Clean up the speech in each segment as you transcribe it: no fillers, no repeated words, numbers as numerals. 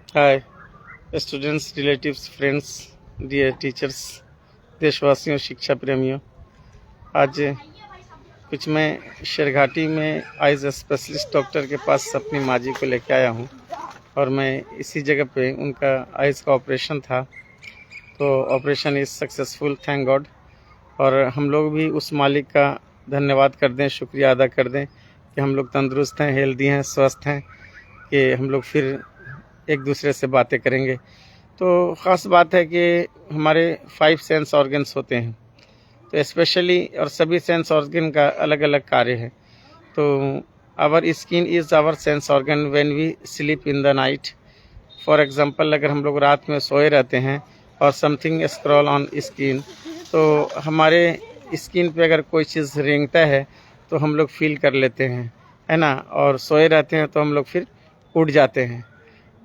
हाय students, relatives, friends, dear teachers, देशवासियों, शिक्षा प्रेमियों। आज कुछ मैं शेरघाटी में आइज़ स्पेशलिस्ट डॉक्टर के पास अपनी माँ जी को लेके आया हूँ और मैं इसी जगह पे उनका आइज़ का ऑपरेशन था। तो operation is successful, thank God. और हम लोग भी उस मालिक का धन्यवाद कर दें, शुक्रिया अदा कर दें कि हम लोग तंदुरुस्त हैं, हेल्दी हैं, स्वस्थ हैं, कि हम लोग फिर एक दूसरे से बातें करेंगे। तो ख़ास बात है कि हमारे 5 सेंस ऑर्गन्स होते हैं, तो स्पेशली और सभी सेंस ऑर्गन का अलग अलग कार्य है। तो our skin is our sense organ when we sleep in the night. For example, अगर हम लोग रात में सोए रहते हैं और समथिंग स्क्रॉल ऑन स्किन, तो हमारे स्किन पे अगर कोई चीज़ रेंगता है तो हम लोग फील कर लेते हैं, है ना। और सोए रहते हैं तो हम लोग फिर उठ जाते हैं,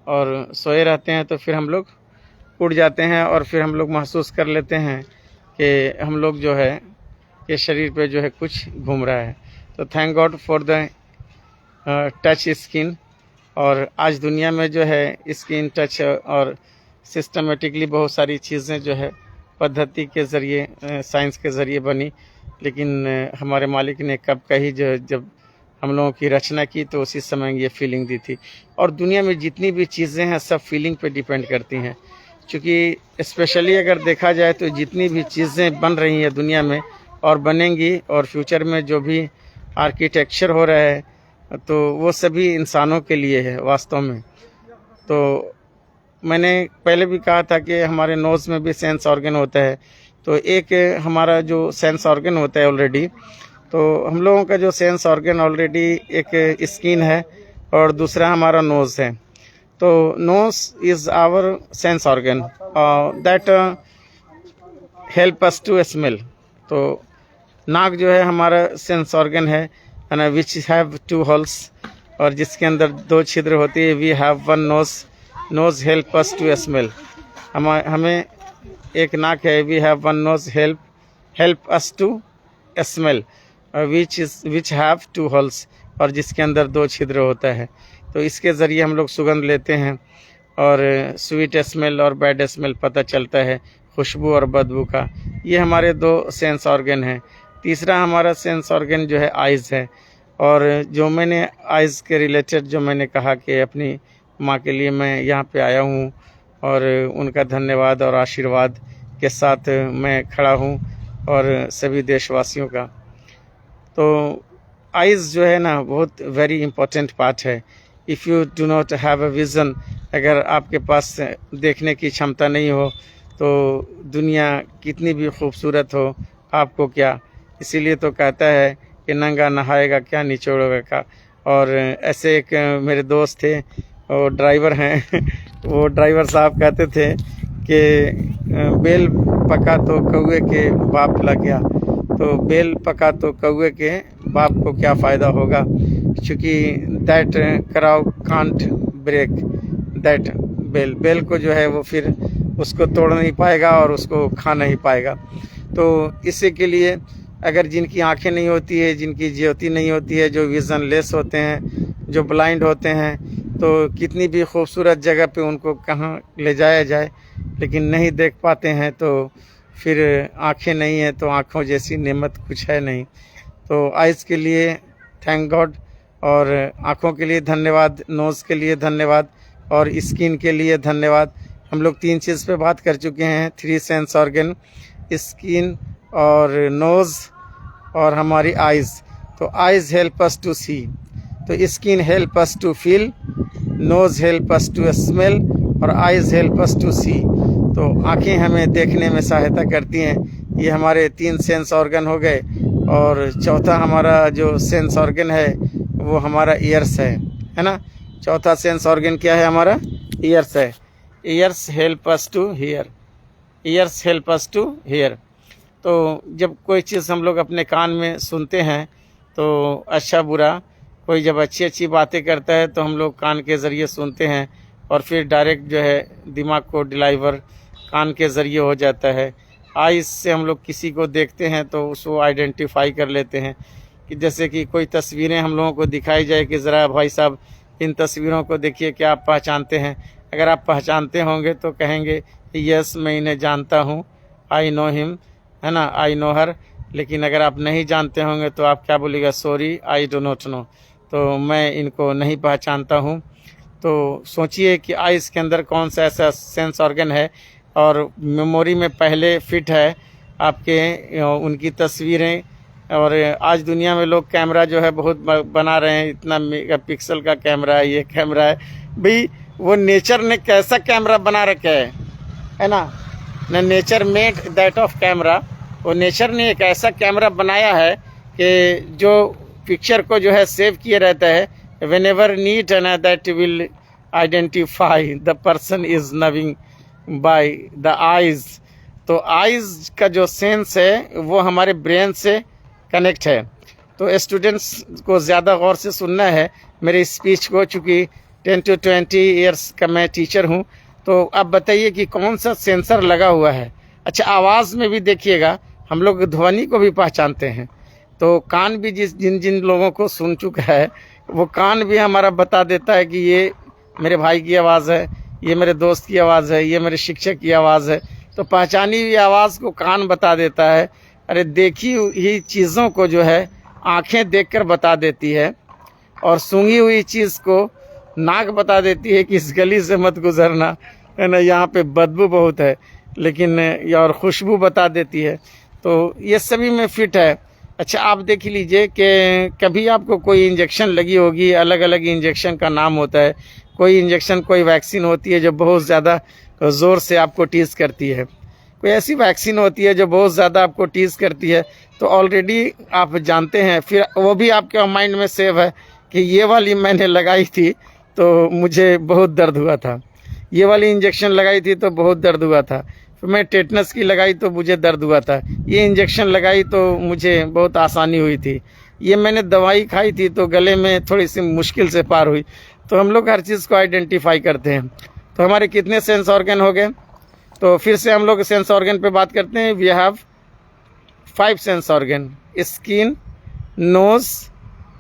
और सोए रहते हैं तो फिर हम लोग उठ जाते हैं और फिर हम लोग महसूस कर लेते हैं कि हम लोग जो है कि शरीर पे जो है कुछ घूम रहा है। तो thank God for the touch skin. और आज दुनिया में जो है स्किन टच और सिस्टमेटिकली बहुत सारी चीज़ें जो है पद्धति के ज़रिए, साइंस के ज़रिए बनी, लेकिन हमारे मालिक ने कब कही, जो जब हम लोगों की रचना की तो उसी समय ये फीलिंग दी थी। और दुनिया में जितनी भी चीज़ें हैं सब फीलिंग पे डिपेंड करती हैं, क्योंकि स्पेशली अगर देखा जाए तो जितनी भी चीज़ें बन रही हैं दुनिया में और बनेंगी, और फ्यूचर में जो भी आर्किटेक्चर हो रहा है, तो वो सभी इंसानों के लिए है वास्तव में। तो मैंने पहले भी कहा था कि हमारे नोज़ में भी सेंस ऑर्गन होता है। तो एक हमारा जो सेंस ऑर्गन होता है ऑलरेडी, तो हम लोगों का जो सेंस ऑर्गन ऑलरेडी एक स्किन है और दूसरा हमारा नोज़ है। तो nose is our sense organ that help us to smell. तो नाक जो है हमारा सेंस ऑर्गन है ना, विच हैव 2 होल्स, और जिसके अंदर 2 छिद्र होती है। We have 1 nose, nose help us to smell. हमें एक नाक है, we have 1 nose help us to smell, which have 2 holes, और जिसके अंदर 2 छिद्र होता है। तो इसके ज़रिए हम लोग सुगंध लेते हैं और स्वीट स्मेल और बैड स्मेल पता चलता है, खुशबू और बदबू का। ये हमारे 2 सेंस ऑर्गन हैं। तीसरा हमारा सेंस ऑर्गन जो है आइज़ है। और जो मैंने आइज़ के रिलेटेड जो मैंने कहा कि अपनी माँ के लिए मैं यहाँ पे आया हूँ और उनका धन्यवाद और आशीर्वाद के साथ मैं खड़ा हूँ, और सभी देशवासियों का। तो आइज़ जो है ना बहुत वेरी इंपॉर्टेंट पार्ट है। If you do not have a vision, अगर आपके पास देखने की क्षमता नहीं हो तो दुनिया कितनी भी खूबसूरत हो आपको क्या। इसीलिए तो कहता है कि नंगा नहाएगा क्या निचोड़ेगा का। और ऐसे एक मेरे दोस्त थे, वो ड्राइवर हैं वो ड्राइवर साहब कहते थे कि बेल पका तो कौवे के बाप लग गया। तो बेल पका तो कौवे के बाप को क्या फ़ायदा होगा, क्योंकि दैट कराउ कांट ब्रेक दैट बेल को जो है वो फिर उसको तोड़ नहीं पाएगा और उसको खा नहीं पाएगा। तो इसी के लिए अगर जिनकी आंखें नहीं होती है, जिनकी ज्योति नहीं होती है, जो विज़न लेस होते हैं, जो ब्लाइंड होते हैं, तो कितनी भी खूबसूरत जगह पे उनको कहाँ ले जाया जाए, लेकिन नहीं देख पाते हैं। तो फिर आंखें नहीं है तो आँखों जैसी नेमत कुछ है नहीं। तो आइज़ के लिए थैंक गॉड, और आँखों के लिए धन्यवाद, नोज़ के लिए धन्यवाद, और स्किन के लिए धन्यवाद। हम लोग 3 चीज़ पे बात कर चुके हैं, 3 सेंस ऑर्गन, स्किन और नोज़ और हमारी आइज़। तो eyes help us to see, तो skin help us to feel, nose help us to smell, और eyes help us to see. तो आँखें हमें देखने में सहायता करती हैं। ये हमारे 3 सेंस ऑर्गन हो गए। और चौथा हमारा जो सेंस ऑर्गन है वो हमारा ईयर्स है ना। चौथा सेंस ऑर्गन क्या है हमारा? ईयर्स है। Ears help us to hear, ears help us to hear. तो जब कोई चीज़ हम लोग अपने कान में सुनते हैं तो अच्छा बुरा, कोई जब अच्छी अच्छी बातें करता है तो हम लोग कान के ज़रिए सुनते हैं, और फिर डायरेक्ट जो है दिमाग को डिलीवर कान के ज़रिए हो जाता है। आइज़ से हम लोग किसी को देखते हैं तो उसको आइडेंटिफाई कर लेते हैं, कि जैसे कि कोई तस्वीरें हम लोगों को दिखाई जाए कि ज़रा भाई साहब इन तस्वीरों को देखिए, क्या आप पहचानते हैं? अगर आप पहचानते होंगे तो कहेंगे यस मैं इन्हें जानता हूँ, आई नो हिम, है ना, आई नो हर। लेकिन अगर आप नहीं जानते होंगे तो आप क्या बोलिएगा, sorry I do not know, तो मैं इनको नहीं पहचानता हूँ। तो सोचिए कि आइज़ के अंदर कौन सा ऐसा सेंस ऑर्गन है और मेमोरी में पहले फिट है आपके उनकी तस्वीरें। और आज दुनिया में लोग कैमरा जो है बहुत बना रहे हैं, इतना मेगापिक्सल का कैमरा है, ये कैमरा है। भाई वो नेचर ने कैसा कैमरा बना रखा है ना, न nature made that of camera. वो नेचर ने एक ऐसा कैमरा बनाया है कि जो पिक्चर को जो है सेव किए रहता है, whenever need and that will identify the person is नविंग by the eyes। तो आइज़ का जो सेंस है वो हमारे ब्रेन से कनेक्ट है। तो स्टूडेंट्स को ज़्यादा गौर से सुनना है मेरे स्पीच को, चूँकि 10 to 20 ईयर्स का मैं टीचर हूँ। तो अब बताइए कि कौन सा सेंसर लगा हुआ है। अच्छा, आवाज़ में भी देखिएगा, हम लोग ध्वनि को भी पहचानते हैं। तो कान भी जिन जिन लोगों को सुन चुका है, वो कान भी हमारा बता देता है कि ये मेरे भाई की आवाज़ है, ये मेरे दोस्त की आवाज़ है, ये मेरे शिक्षक की आवाज़ है। तो पहचानी हुई आवाज़ को कान बता देता है। अरे देखी हुई चीज़ों को जो है आँखें देखकर बता देती है, और सूंघी हुई चीज़ को नाक बता देती है कि इस गली से मत गुजरना, है ना, यहाँ पे बदबू बहुत है। लेकिन और खुशबू बता देती है। तो ये सभी में फिट है। अच्छा, आप देख लीजिए कि कभी आपको कोई इंजेक्शन लगी होगी, अलग अलग इंजेक्शन का नाम होता है। कोई इंजेक्शन, कोई वैक्सीन होती है जो बहुत ज़्यादा ज़ोर से आपको टीज़ करती है, कोई ऐसी वैक्सीन होती है जो बहुत ज़्यादा आपको टीज़ करती है। तो ऑलरेडी आप जानते हैं, फिर वो भी आपके माइंड में सेव है कि ये वाली मैंने लगाई थी तो मुझे बहुत दर्द हुआ था, ये वाली इंजेक्शन लगाई थी तो बहुत दर्द हुआ था, फिर मैं टेटनस की लगाई तो मुझे दर्द हुआ था, ये इंजेक्शन लगाई तो मुझे बहुत आसानी हुई थी, ये मैंने दवाई खाई थी तो गले में थोड़ी सी मुश्किल से पार हुई। तो हम लोग हर चीज़ को आइडेंटिफाई करते हैं। तो हमारे कितने सेंस ऑर्गन हो गए? तो फिर से हम लोग सेंस ऑर्गन पे बात करते हैं। We have 5 sense organ. Skin, nose,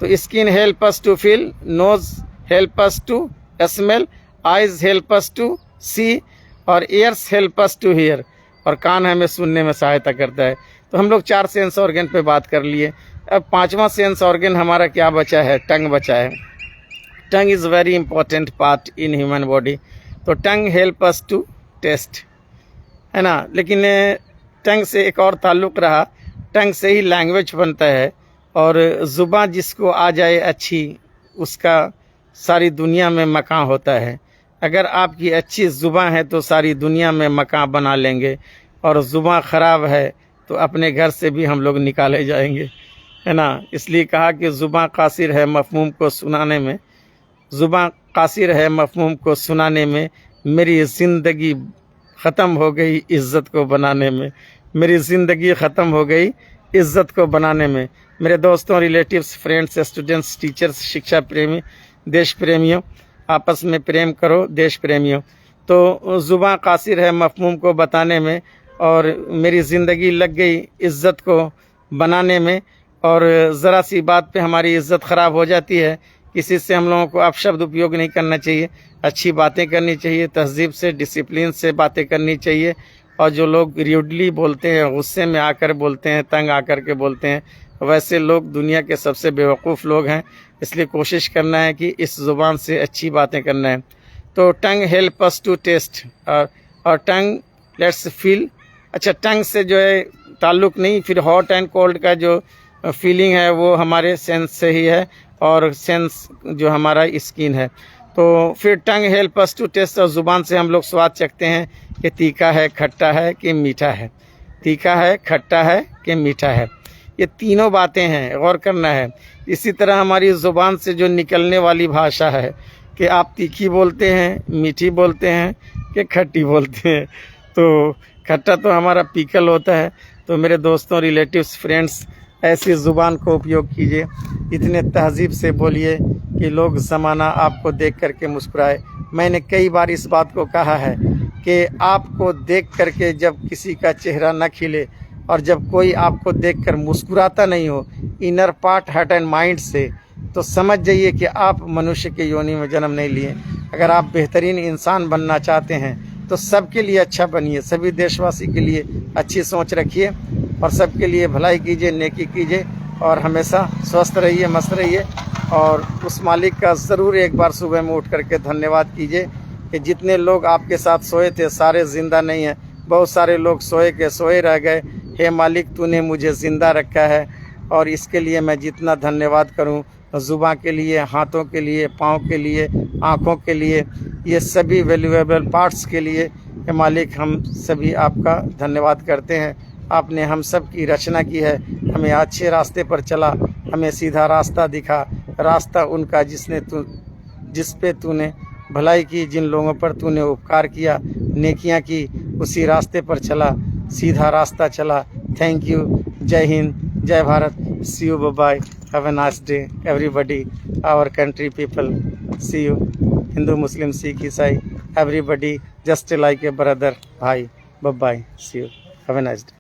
तो skin help us to feel, nose help us to smell, eyes help us to see, और ears help us to hear, और कान हमें सुनने में सहायता करता है। तो हम लोग 4 सेंस ऑर्गन पे बात कर लिए। अब 5वां सेंस ऑर्गन हमारा क्या बचा है? टंग बचा है। Tongue is very important part in human body. तो tongue help us to taste, है ना। लेकिन टंग से एक और ताल्लुक़ रहा, टंग से ही लैंग्वेज बनता है, और ज़ुबान जिसको आ जाए अच्छी, उसका सारी दुनिया में मकान होता है। अगर आपकी अच्छी ज़ुबान है तो सारी दुनिया में मकान बना लेंगे, और ज़ुबान ख़राब है तो अपने घर से भी हम लोग निकाले जाएंगे, है ना। इसलिए कहा कि ज़ुबान कासिर है मफ़हूम को सुनाने में, ज़ुबान कासिर है मफ़हूम को सुनाने में, मेरी ज़िंदगी ख़त्म हो गई इज़्ज़त को बनाने में, मेरी ज़िंदगी ख़त्म हो गई इज़्ज़त को बनाने में। मेरे दोस्तों, रिलेटिव्स, फ्रेंड्स, स्टूडेंट्स, टीचर्स, शिक्षा प्रेमी, देश प्रेमियों, आपस में प्रेम करो देश प्रेमियों। तो ज़ुबान कासिर है मफ़हूम को बताने में, और मेरी ज़िंदगी लग गई इज़्ज़त को बनाने में। और ज़रा सी बात पे हमारी इज़्ज़त ख़राब हो जाती है। किसी से हम लोगों को अपशब्द उपयोग नहीं करना चाहिए, अच्छी बातें करनी चाहिए, तहज़ीब से, डिसिप्लिन से बातें करनी चाहिए। और जो लोग र्यूडली बोलते हैं, गुस्से में आकर बोलते हैं, तंग आकर के बोलते हैं, वैसे लोग दुनिया के सबसे बेवकूफ़ लोग हैं। इसलिए कोशिश करना है कि इस ज़ुबान से अच्छी बातें करना है। तो tongue help us to taste, और टंग लेट्स फील। अच्छा, टंग से जो है ताल्लुक़ नहीं, फिर हॉट एंड कोल्ड का जो फीलिंग है वो हमारे सेंस से ही है, और सेंस जो हमारा स्किन है। तो फिर tongue help us to taste, और ज़ुबान से हम लोग स्वाद चखते हैं कि तीखा है, खट्टा है कि मीठा है, तीखा है, खट्टा है कि मीठा है। ये तीनों बातें हैं, गौर करना है। इसी तरह हमारी ज़ुबान से जो निकलने वाली भाषा है कि आप तीखी बोलते हैं, मीठी बोलते हैं कि खट्टी बोलते हैं। तो खट्टा तो हमारा पीकल होता है। तो मेरे दोस्तों, रिलेटिव्स, फ्रेंड्स, ऐसी ज़ुबान को उपयोग कीजिए, इतने तहज़ीब से बोलिए कि लोग ज़माना आपको देख करके मुस्कुराए। मैंने कई बार इस बात को कहा है कि आपको देख करके जब किसी का चेहरा न खिले, और जब कोई आपको देखकर मुस्कुराता नहीं हो inner part, heart and mind से, तो समझ जाइए कि आप मनुष्य के योनि में जन्म नहीं लिए। अगर आप बेहतरीन इंसान बनना चाहते हैं तो सबके लिए अच्छा बनिए, सभी देशवासी के लिए अच्छी सोच रखिए और सबके लिए भलाई कीजिए, नेकी कीजिए और हमेशा स्वस्थ रहिए, मस्त रहिए। और उस मालिक का ज़रूर एक बार सुबह में उठ करके धन्यवाद कीजिए कि जितने लोग आपके साथ सोए थे सारे ज़िंदा नहीं हैं, बहुत सारे लोग सोए के सोए रह गए। हे मालिक, तूने मुझे ज़िंदा रखा है और इसके लिए मैं जितना धन्यवाद करूं, ज़ुबान के लिए, हाथों के लिए, पाँव के लिए, आँखों के लिए, ये सभी वैल्यूएबल पार्ट्स के लिए हे मालिक हम सभी आपका धन्यवाद करते हैं। आपने हम सब की रचना की है, हमें अच्छे रास्ते पर चला, हमें सीधा रास्ता दिखा, रास्ता उनका जिस पे तूने भलाई की, जिन लोगों पर तूने उपकार किया, नेकियां की, उसी रास्ते पर चला, सीधा रास्ता चला। Thank you. जय हिंद, जय Bharat. See you, bye, have a nice day everybody, our country people. See you. Hindu, Muslim, Sikh, ईसाई, everybody just like a brother, भाई। Bye, see you, have a nice day.